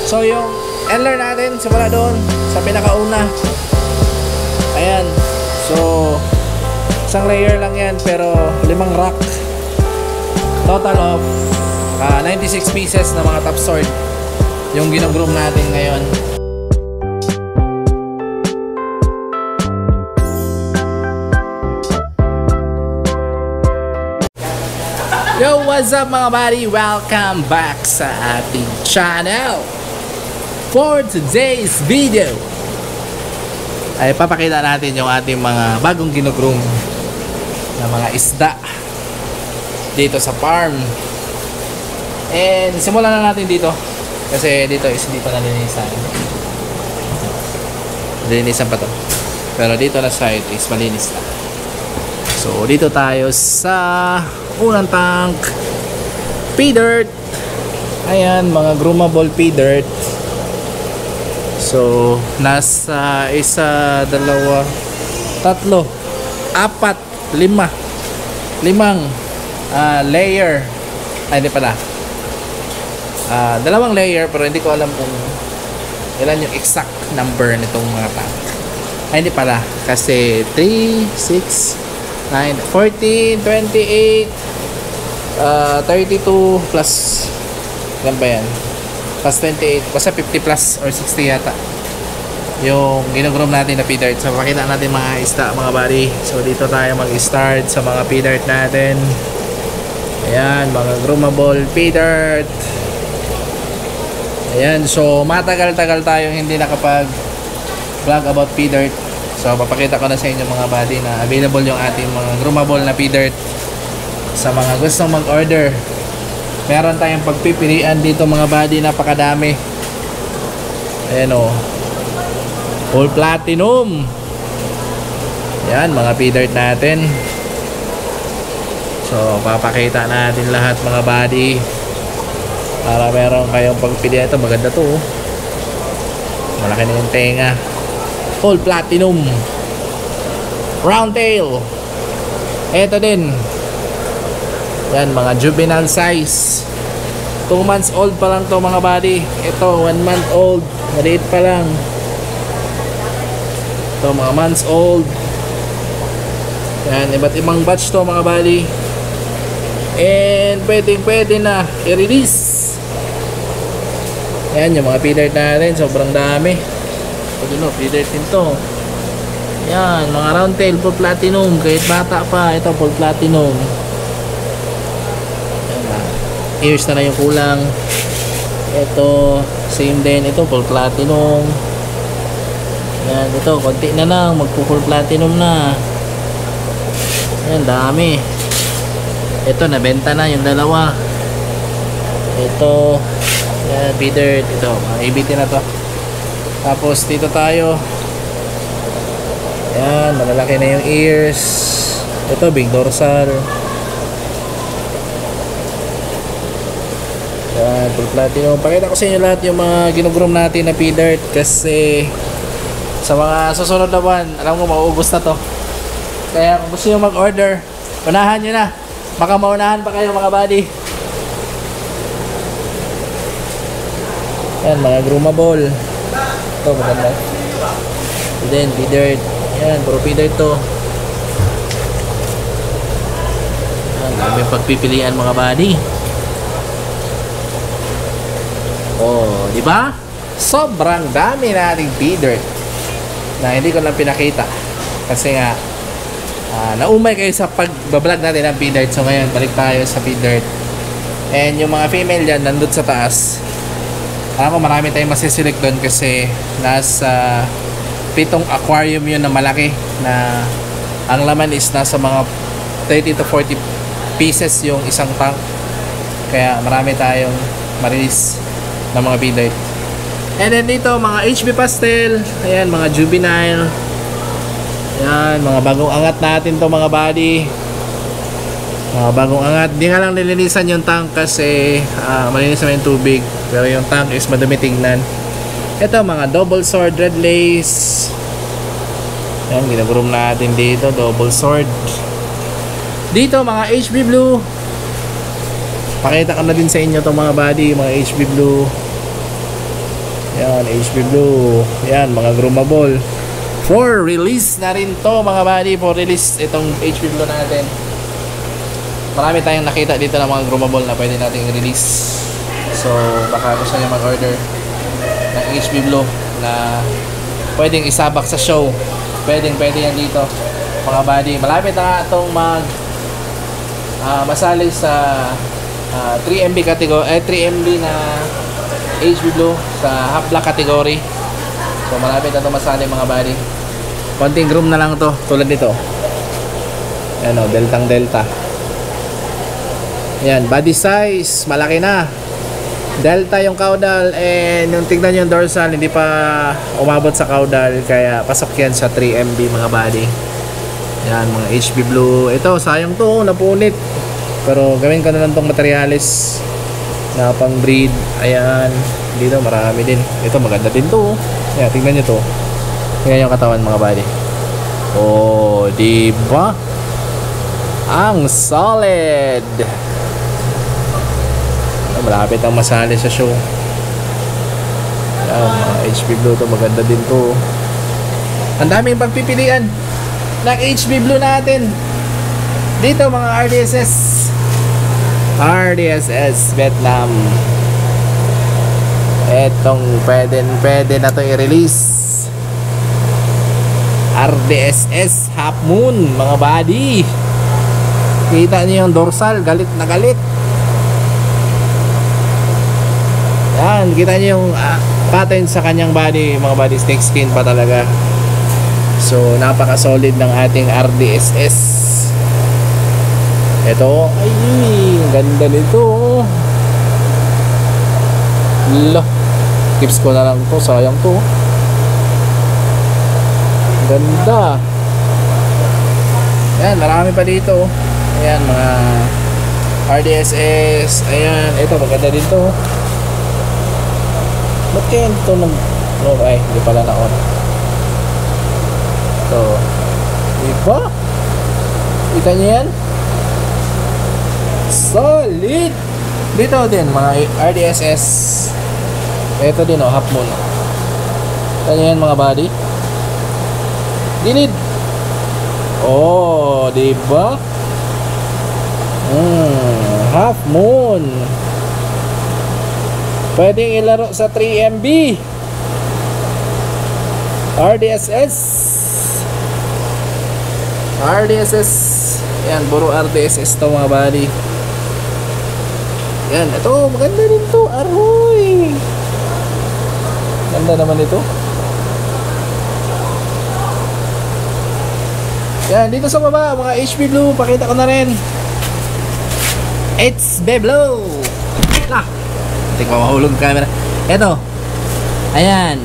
So yung endler natin, simula doon sa pinakauna. Ayan. So isang layer lang yan, pero 5 rack. Total of 96 pieces na mga top sword yung ginogroom natin ngayon. Yo, what's up mga buddy? Welcome back sa ating channel. For today's video ay papakita natin yung ating mga bagong ginugroom na mga isda dito sa farm. And simulan na natin dito kasi dito is hindi pa nalinisan. Nalinisan pa to, pero dito na side is malinis na. So dito tayo sa unang tank, pea dirt. Ayan, mga groomable pea dirt. So nasa 1, 2, 3, 4, 5 layer. Ay, hindi pala, 2 layer, pero hindi ko alam kung ilan yung exact number nitong mga tank. Ay, hindi pala, kasi 3, 6, 9, 14, 28, 32 plus, ilan ba yan? Plus 28, basta 50 plus or 60 yata yung ginugroom natin na pea dirt. So pakita natin mga isda mga buddy. So dito tayo mag-start sa mga pea dirt natin. Ayan, mga groomable pea dirt. Ayan, so matagal-tagal tayong hindi nakapag vlog about pea dirt. So papakita ko na sa inyo mga buddy na available yung ating mga groomable na pea dirt. Sa mga gustong mag-order, meron tayong pagpipilian dito mga buddy, napakadami. Ayan o, full platinum. Ayan, mga pea dirt natin. So papakita natin lahat mga buddy para meron kayong pagpilian. Ito maganda to, malaki na yung tenga. Full platinum, round tail. Ito din, yan, mga juvenile size. 2 months old pa lang to mga buddy. Ito 1 month old, maliit pa lang. Ito mga months old. Yan, iba't ibang batch to mga buddy. And pwede na i-release. Yan yung mga pea dirt natin, sobrang dami. Pwede no, pea dirt din to. Yan, mga round tail, full platinum. Kahit bata pa, ito full platinum. Ears na yung kulang. Ito same din, ito full platinum. Yan, ito konti na lang, magpo-full platinum na. Yan, dami. Ito nabenta na yung dalawa. Ito, yan, pea dirt. Ito, mga ABT na to. Tapos dito tayo, yan, malalaki na yung ears. Ito big dorsal. Yan, full platinum. Pakita ko sa inyo lahat yung mga ginugroom natin na pea dirt kasi sa mga susunod na buwan, alam ko mauubos na to. Kaya kung gusto nyo mag-order, unahan nyo na. Baka maunahan pa kayo mga buddy. Yan, mga groomable. Ito maganda. Then pea dirt. Yan, puro pea dirt to. Yan, dami pagpipilian mga buddy. Oh, di ba? Sobrang dami nating pea dirt na hindi ko lang pinakita kasi nga naumay kayo sa pag-vlog natin ng pea dirt. So ngayon, balik tayo sa pea dirt. And yung mga female dyan, nandun sa taas. Alam ko marami tayong masiselect doon kasi nasa 7 aquarium yun na malaki na ang laman is nasa mga 30 to 40 pieces yung isang tank. Kaya marami tayong marilis ng mga pea dirt. And then dito mga HB pastel. Ayan, mga juvenile. Ayan, mga bagong angat natin to mga buddy. Mga bagong angat. Di nga lang nilinisan yung tank kasi malinis naman yung tubig, pero yung tank is madumi tignan. Ito mga double sword red lace. Ayan, ginagroom natin dito, double sword. Dito mga HB blue. Pakita ko na din sa inyo itong mga body, mga HB blue. Yan, HB Blue. Yan, mga groomable. For release na rin to mga buddy. For release itong HB Blue natin. Marami tayong nakita dito ng mga groomable na pwede nating release. So, baka gusto nyo mag-order ng HB Blue na pwedeng isabak sa show. Pwede yan dito mga buddy. Malapit na nga itong masali sa 3MB category, 3MB na HB Blue sa half black category. So malapit na ito masali mga buddy. Konting groom na lang to tulad nito. Ayan o, deltang delta. Yan, body size malaki na. Delta yung caudal, and yung tignan yung dorsal hindi pa umabot sa caudal, kaya pasok yan sa 3MB mga buddy. Yan, mga HB Blue. Ito, sayang to, napunit. Pero gawin ko na lang tong materialis na pang breed. Ayan, dito marami din. Ito maganda din to. Ayan, tingnan nyo to. Tingnan yung katawan mga buddy. Oh, diba? Ang solid. Malapit ang masali sa show. Ayan, mga HB Blue to, maganda din to. Ang daming pagpipilian ng HB Blue natin dito mga RDSS Vietnam. Etong pwede na to i-release. RDSS Half Moon mga buddy. Kita niyo yung dorsal, galit na galit. Yan, kita niyo yung pattern sa kanyang body mga buddy. Snake skin pa talaga. So napaka solid ng ating RDSS. Ito, ay, ganda nito. Lo, tips ko na lang to, sayang to. Ganda. Ayan, marami pa dito. Ayan, mga RDSS. Ayan, ito, maganda dito. Ba't kaya ito ay, hindi pala na-on. So, diba? Kita niyo yan? Solid! Dito din, mga RDSS. Ito din, oh, half moon. Kita niyo yan, mga buddy? Gilid! Oh, diba? Half moon. Pwedeng ilaro sa 3MB. RDSS. Yan, puro RDSS to mga buddy. Yan, ito, maganda rin to. Aroy! Ganda naman ito. Yan, dito sa baba, mga HB Blue, pakita ko na rin. HB Blue. Hindi ko mahulog camera. Ito. Ayan.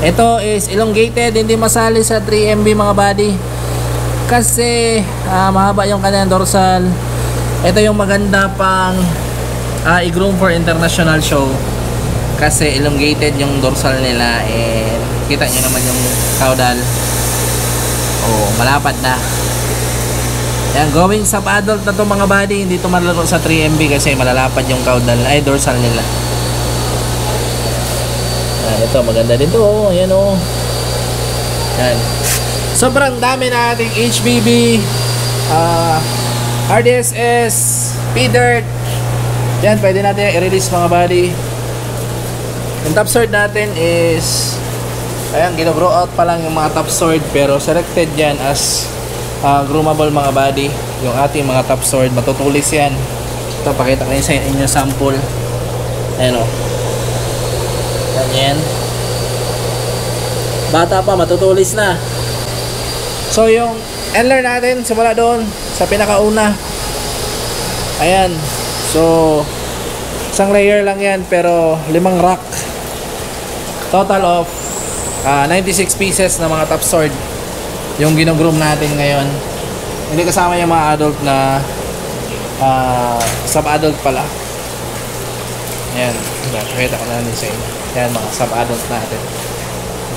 Ito is elongated, hindi masali sa 3MB mga buddy. Kasi mahaba yung kanyang dorsal. Ito yung maganda pang i-groom for international show. Kasi elongated yung dorsal nila, and kita nyo naman yung caudal. Oh, malapad na. Yan, going sub-adult na to mga buddy. Hindi to malaro sa 3MB kasi malalapad yung caudal, ay dorsal nila. Ito, maganda din to. Oh, ayan oh. Yan. Sobrang dami na ating HBB, RDSS, P-Dirt. Yan, pwede natin i-release mga buddy. Yung top sword natin is, ayan, gino-grow out pa lang yung mga top sword, pero selected yan as groomable mga buddy. Yung ating mga top sword, matutulis yan. Ito, pakita ko yun sa inyo sample. Ayan o. Yan. Bata pa, matutulis na. So yung endler natin, simula doon sa pinakauna. Ayan. So isang layer lang yan, pero 5 rack. Total of 96 pieces na mga top sword yung ginogroom natin ngayon. Hindi kasama yung mga adult na sub-adult pala. Ayan, pakita ko na din sa inyo. Ayan, mga sub-adult natin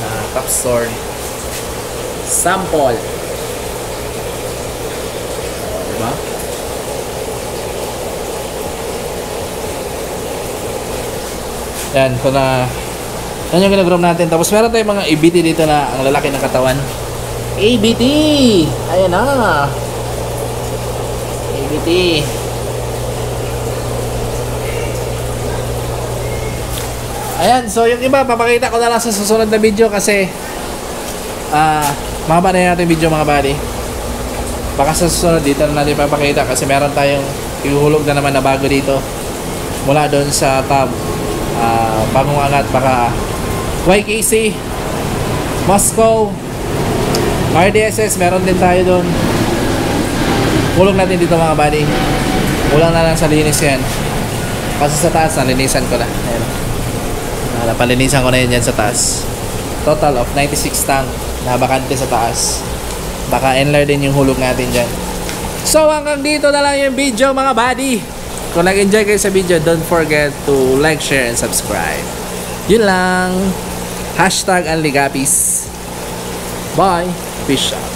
na top sword sample. Diba? Ayan, ito na Yan yung ginagroup natin. Tapos meron tayong mga ABT dito na ang lalaki ng katawan. ABT! Ayan na. ABT. Ayan, so yung iba papakita ko na lang sa susunod na video kasi mahaba na natin video mga buddy. Baka sa susunod dito na natin papakita kasi meron tayong ihuhulog na naman na bago dito mula doon sa tab bagong angat, baka YKC Moscow RDSS, meron din tayo doon. Hulog natin dito mga buddy. Kulang na lang sa linis yan kasi sa taas nalinisan ko na. Ayan. Napalinisan ko na yun dyan sa taas. Total of 96 tank na bakante sa taas. Baka enlar din yung hulog natin dyan. So hanggang dito na lang yung video mga buddy. Kung nag-enjoy kayo sa video, don't forget to like, share, and subscribe. Yun lang. #Anligapis. Bye. Peace out.